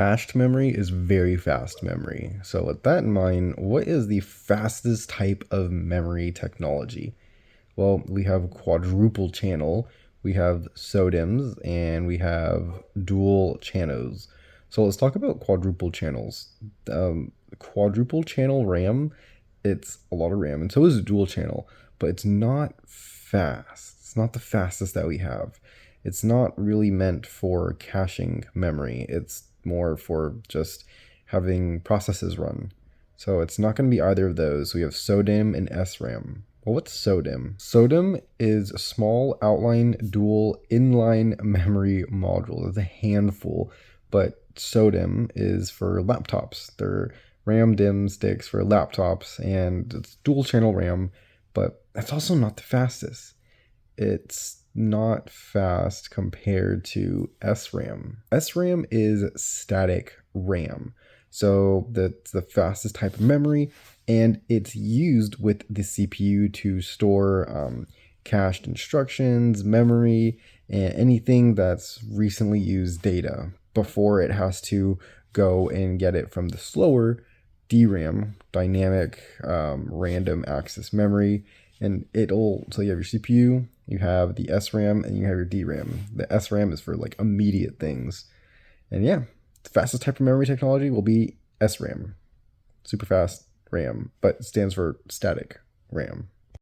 Cached memory is very fast memory. So with that in mind, what is the fastest type of memory technology? Well, we have quadruple channel, we have SODIMMs, and we have dual channels. So let's talk about quadruple channels. Quadruple channel RAM, it's a lot of RAM, and so is dual channel, but it's not fast. It's not the fastest that we have. It's not really meant for caching memory. It's more for just having processes run. So it's not going to be either of those. We have SODIMM and SRAM. Well, what's SODIMM? SODIMM is a small outline dual inline memory module. There's a handful, but SODIMM is for laptops. They're RAM DIMM sticks for laptops, and it's dual channel RAM, but that's also not the fastest. It's not fast compared to SRAM. SRAM is static RAM. So that's the fastest type of memory, and it's used with the CPU to store cached instructions, memory, and anything that's recently used data before it has to go and get it from the slower DRAM, dynamic random access memory. And so you have your CPU, you have the SRAM, and you have your DRAM. The SRAM is for like immediate things. And yeah, the fastest type of memory technology will be SRAM, super fast RAM, but it stands for static RAM.